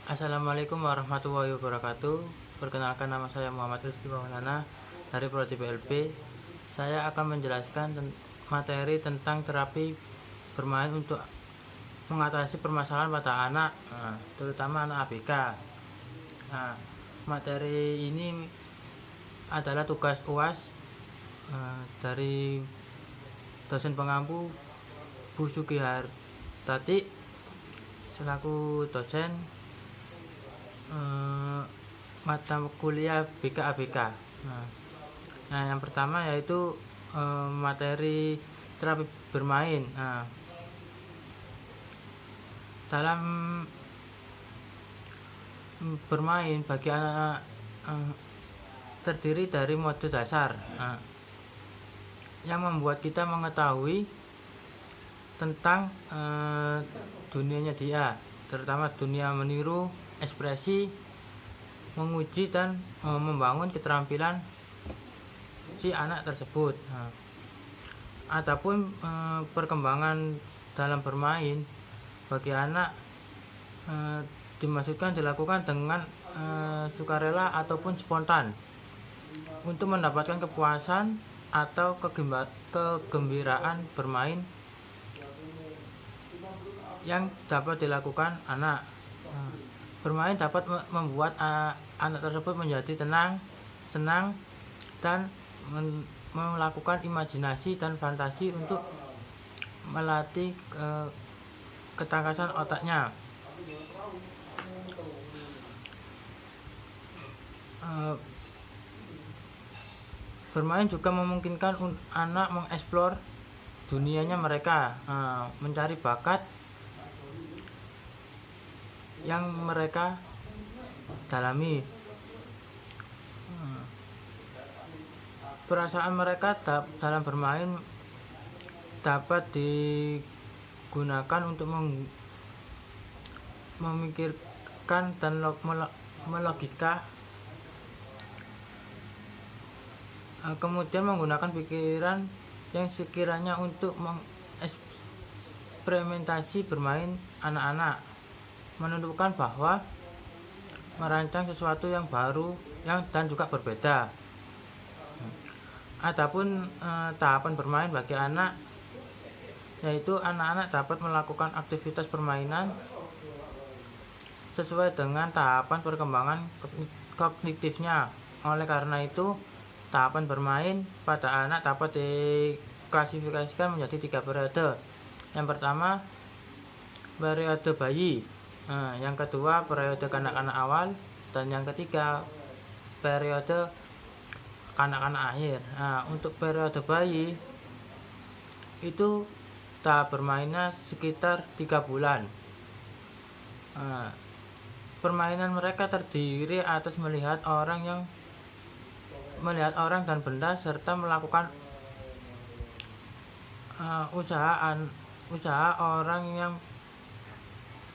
Assalamualaikum warahmatullahi wabarakatuh. Perkenalkan, nama saya Muhammad Rizky Maulana dari Prodi PLB. Saya akan menjelaskan materi tentang terapi bermain untuk mengatasi permasalahan pada anak, terutama anak ABK. Nah, materi ini adalah tugas UAS dari dosen pengampu Bu Sugihartati selaku dosen mata kuliah BK ABK. Nah, yang pertama yaitu materi terapi bermain. Dalam bermain bagi anak terdiri dari mode dasar yang membuat kita mengetahui tentang dunianya dia, terutama dunia meniru, ekspresi, menguji dan membangun keterampilan si anak tersebut. Adapun perkembangan dalam bermain bagi anak dimaksudkan dilakukan dengan sukarela ataupun spontan untuk mendapatkan kepuasan atau kegembiraan bermain yang dapat dilakukan anak. Bermain dapat membuat anak tersebut menjadi tenang, senang, dan melakukan imajinasi dan fantasi untuk melatih ketangkasan otaknya. Bermain juga memungkinkan anak mengeksplor dunianya mereka, mencari bakat yang mereka dalami. Perasaan mereka dalam bermain dapat digunakan untuk memikirkan dan melogika, kemudian menggunakan pikiran yang sekiranya untuk mengeksperimentasi bermain anak-anak, menentukan bahwa merancang sesuatu yang baru dan juga berbeda. Adapun tahapan bermain bagi anak, yaitu anak-anak dapat melakukan aktivitas permainan sesuai dengan tahapan perkembangan kognitifnya. Oleh karena itu, tahapan bermain pada anak dapat diklasifikasikan menjadi 3 periode. Yang pertama, periode bayi, yang kedua periode kanak-kanak awal, dan yang ketiga periode kanak-kanak akhir. Untuk periode bayi itu tahap bermainnya sekitar 3 bulan. Permainan mereka terdiri atas melihat orang dan benda serta melakukan usaha orang yang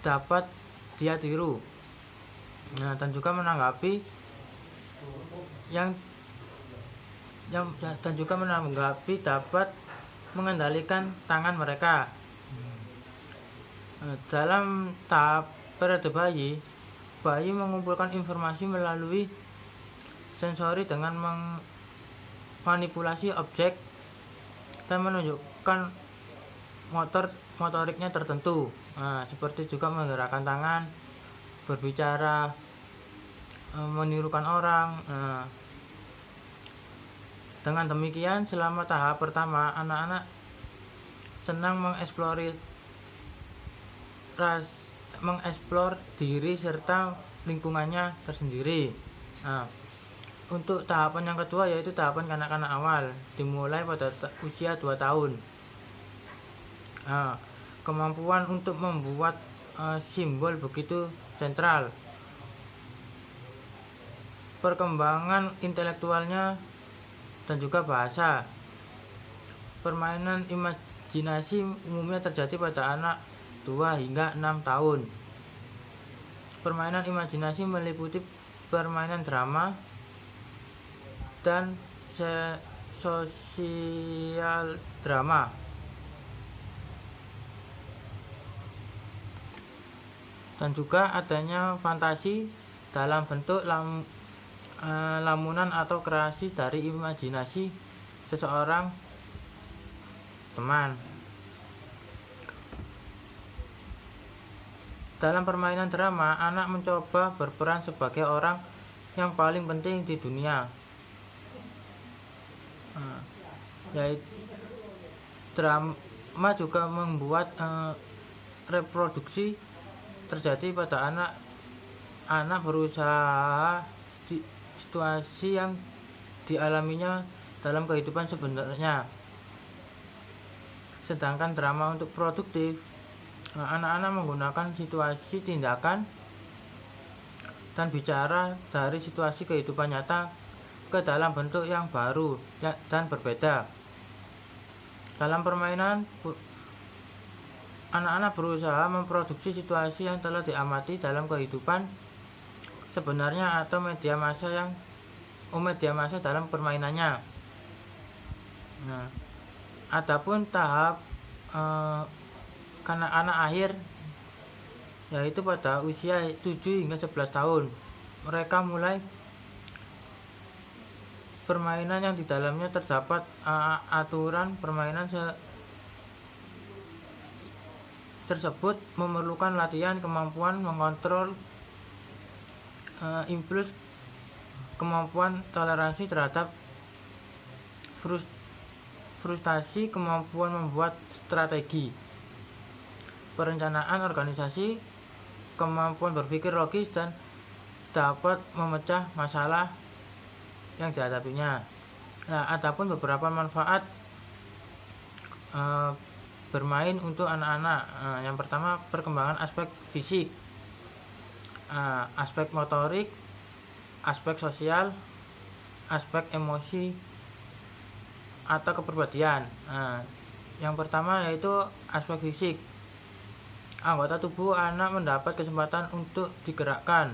dapat dia tiru, dan juga menanggapi dapat mengendalikan tangan mereka. Dalam tahap periode bayi mengumpulkan informasi melalui sensori dengan memanipulasi objek dan menunjukkan motoriknya tertentu, seperti juga menggerakkan tangan, berbicara, menirukan orang. Dengan demikian, selama tahap pertama, anak-anak senang mengeksplor diri serta lingkungannya tersendiri. Untuk tahapan yang kedua, yaitu tahapan kanak-kanak awal, dimulai pada usia 2 tahun. Kemampuan untuk membuat simbol begitu sentral. Perkembangan intelektualnya dan juga bahasa. Permainan imajinasi umumnya terjadi pada anak 2 hingga 6 tahun. Permainan imajinasi meliputi permainan drama dan sosial drama. dan juga adanya fantasi dalam bentuk lamunan atau kreasi dari imajinasi seseorang teman. Dalam permainan drama, anak mencoba berperan sebagai orang yang paling penting di dunia. Yaitu drama juga membuat reproduksi terjadi pada anak berusaha situasi yang dialaminya dalam kehidupan sebenarnya. Sedangkan drama untuk produktif, anak-anak menggunakan situasi tindakan dan bicara dari situasi kehidupan nyata ke dalam bentuk yang baru dan berbeda. Dalam permainan, anak-anak berusaha memproduksi situasi yang telah diamati dalam kehidupan sebenarnya atau media massa dalam permainannya. Nah, adapun tahap anak-anak akhir, yaitu pada usia 7 hingga 11 tahun, mereka mulai permainan yang di dalamnya terdapat aturan permainan tersebut memerlukan latihan, kemampuan mengontrol impuls, kemampuan toleransi terhadap frustasi, kemampuan membuat strategi, perencanaan organisasi, kemampuan berpikir logis, dan dapat memecah masalah yang dihadapinya. Nah, adapun beberapa manfaat bermain untuk anak-anak. Yang pertama, perkembangan aspek fisik, aspek motorik, aspek sosial, aspek emosi atau kepribadian. Yang pertama yaitu aspek fisik. Anggota tubuh anak mendapat kesempatan untuk digerakkan.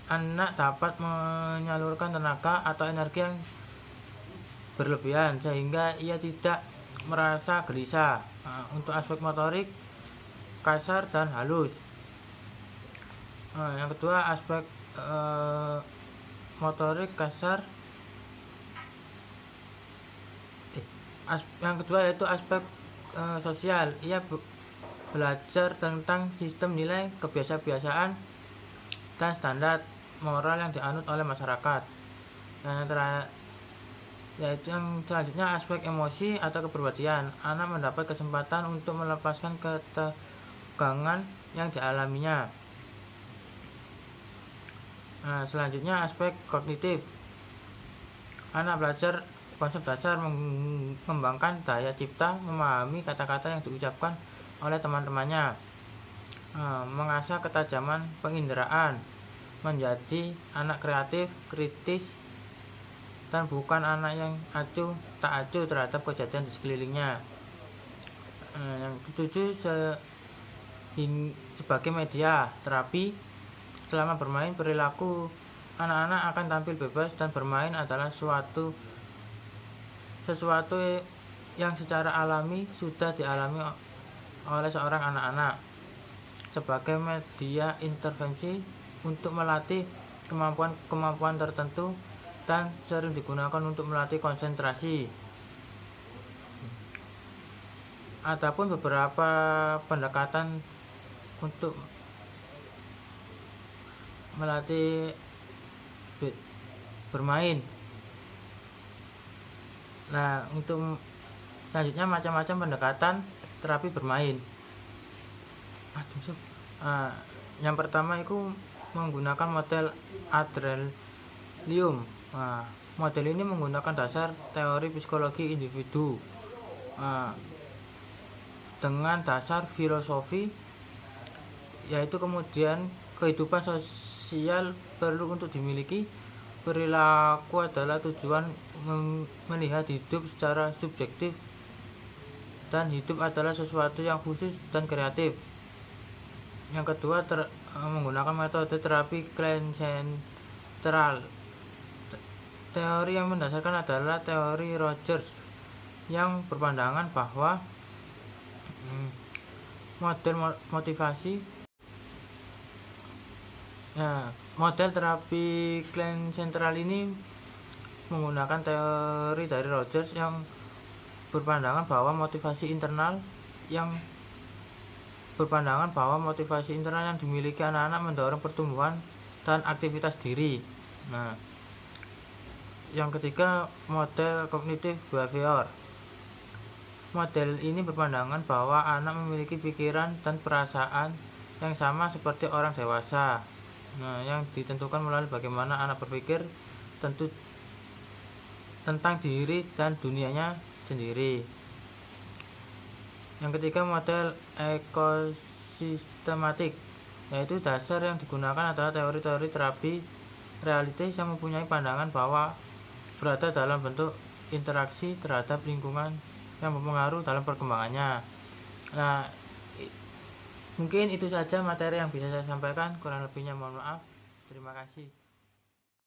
Anak dapat menyalurkan tenaga atau energi yang berlebihan sehingga ia tidak merasa gelisah. Untuk aspek motorik, kasar dan halus. Yang kedua, aspek motorik kasar. Yang kedua yaitu aspek sosial. Ia belajar tentang sistem nilai, kebiasaan dan standar moral yang dianut oleh masyarakat. Dan yang selanjutnya, aspek emosi atau kepribadian. Anak mendapat kesempatan untuk melepaskan ketegangan yang dialaminya. Selanjutnya, aspek kognitif. Anak belajar konsep dasar, mengembangkan daya cipta, memahami kata-kata yang diucapkan oleh teman-temannya, mengasah ketajaman penginderaan, menjadi anak kreatif, kritis, dan bukan anak yang tak acuh terhadap kejadian di sekelilingnya. Yang ketujuh, sebagai media terapi. Selama bermain, perilaku anak-anak akan tampil bebas dan bermain adalah sesuatu yang secara alami sudah dialami oleh seorang anak-anak sebagai media intervensi untuk melatih kemampuan tertentu dan sering digunakan untuk melatih konsentrasi. Adapun beberapa pendekatan untuk melatih bermain. Nah, untuk selanjutnya macam-macam pendekatan terapi bermain. Yang pertama itu menggunakan model Adrelium. Model ini menggunakan dasar teori psikologi individu dengan dasar filosofi, yaitu kemudian kehidupan sosial perlu untuk dimiliki, perilaku adalah tujuan melihat hidup secara subjektif, dan hidup adalah sesuatu yang khusus dan kreatif. Yang kedua, menggunakan metode terapi klien sentral. Teori yang mendasarkan adalah teori Rogers yang berpandangan bahwa model motivasi. Nah, model terapi Klein sentral ini menggunakan teori dari Rogers yang berpandangan bahwa motivasi internal yang dimiliki anak-anak mendorong pertumbuhan dan aktivitas diri. Nah, yang ketiga, model kognitif behavior. Model ini berpandangan bahwa anak memiliki pikiran dan perasaan yang sama seperti orang dewasa. Nah, yang ditentukan melalui bagaimana anak berpikir tentu tentang diri dan dunianya sendiri. Yang ketiga, model ekosistematik, yaitu dasar yang digunakan adalah teori-teori terapi realitis yang mempunyai pandangan bahwa berada dalam bentuk interaksi terhadap lingkungan yang berpengaruh dalam perkembangannya. Nah, mungkin itu saja materi yang bisa saya sampaikan, kurang lebihnya mohon maaf. Terima kasih.